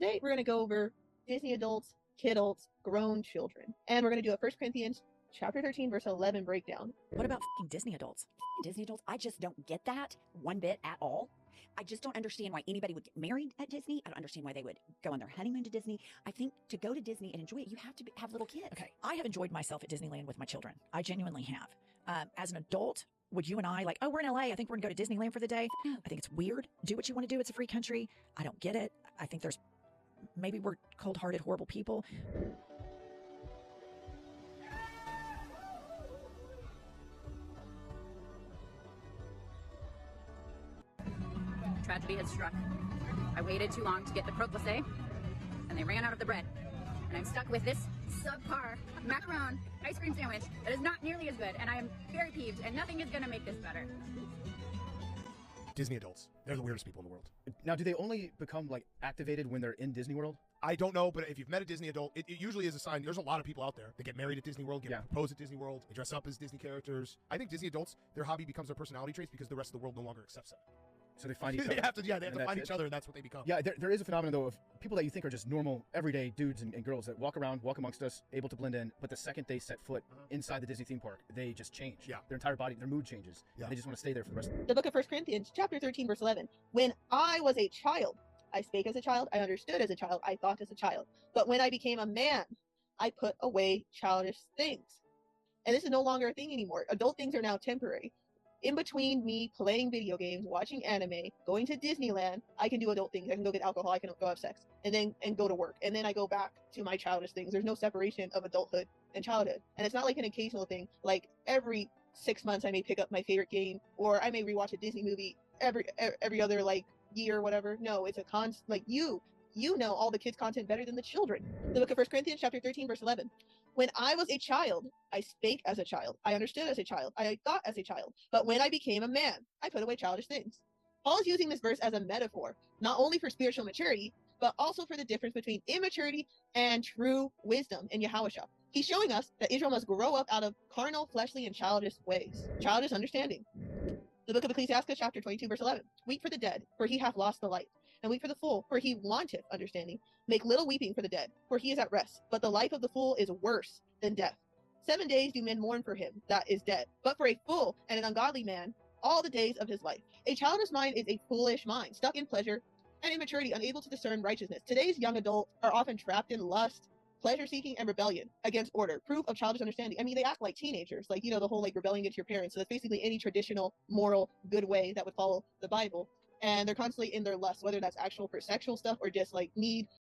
Today, we're going to go over Disney adults, kidults, grown children. And we're going to do a 1 Corinthians chapter 13, verse 11 breakdown. What about Disney adults? Disney adults, I just don't get that one bit at all. I just don't understand why anybody would get married at Disney. I don't understand why they would go on their honeymoon to Disney. I think to go to Disney and enjoy it, you have to have little kids. Okay, I have enjoyed myself at Disneyland with my children. I genuinely have. As an adult, would you and I like, oh, we're in LA, I think we're gonna go to Disneyland for the day? I think it's weird. Do what you want to do. It's a free country. I don't get it. I think maybe we're cold-hearted, horrible people. Tragedy has struck. I waited too long to get the croque-monsieur, and they ran out of the bread. And I'm stuck with this subpar macaron ice cream sandwich that is not nearly as good, and I am very peeved, and nothing is going to make this better. Disney adults. They're the weirdest people in the world. Now, do they only become like activated when they're in Disney World? I don't know, but if you've met a Disney adult, it usually is a sign. There's a lot of people out there that get married at Disney World, get proposed at Disney World, they dress up as Disney characters. I think Disney adults, their hobby becomes their personality traits because the rest of the world no longer accepts them. So they find each other. They have to find each other, and that's what they become. Yeah, there is a phenomenon, though, of people that you think are just normal, everyday dudes and girls that walk around, walk amongst us, able to blend in, but the second they set foot inside the Disney theme park, they just change. Yeah. Their entire body, their mood changes. Yeah. They just want to stay there for the rest of The book of 1 Corinthians, chapter 13, verse 11. When I was a child, I spake as a child, I understood as a child, I thought as a child. But when I became a man, I put away childish things. And this is no longer a thing anymore. Adult things are now temporary. In between me playing video games, watching anime, going to Disneyland, I can do adult things. I can go get alcohol, I can go have sex, and go to work. And then I go back to my childish things. There's no separation of adulthood and childhood. And it's not like an occasional thing. Like every 6 months I may pick up my favorite game, or I may rewatch a Disney movie every other like year or whatever. No, it's a constant, like you know all the kids' content better than the children. The book of 1 Corinthians chapter 13, verse 11. When I was a child, I spake as a child. I understood as a child. I thought as a child. But when I became a man, I put away childish things. Paul is using this verse as a metaphor, not only for spiritual maturity, but also for the difference between immaturity and true wisdom in Yahushua. He's showing us that Israel must grow up out of carnal, fleshly, and childish ways. Childish understanding. The book of Ecclesiastes, chapter 22, verse 11. Weep for the dead, for he hath lost the light. And weep for the fool, for he wanteth understanding. Make little weeping for the dead, for he is at rest. But the life of the fool is worse than death. 7 days do men mourn for him that is dead. But for a fool and an ungodly man, all the days of his life. A childish mind is a foolish mind, stuck in pleasure and immaturity, unable to discern righteousness. Today's young adults are often trapped in lust, pleasure-seeking, and rebellion against order. Proof of childish understanding. I mean, they act like teenagers, like, the whole, like, rebelling against your parents. So that's basically any traditional, moral, good way that would follow the Bible. And they're constantly in their lust, whether that's actual for sexual stuff or just, like, need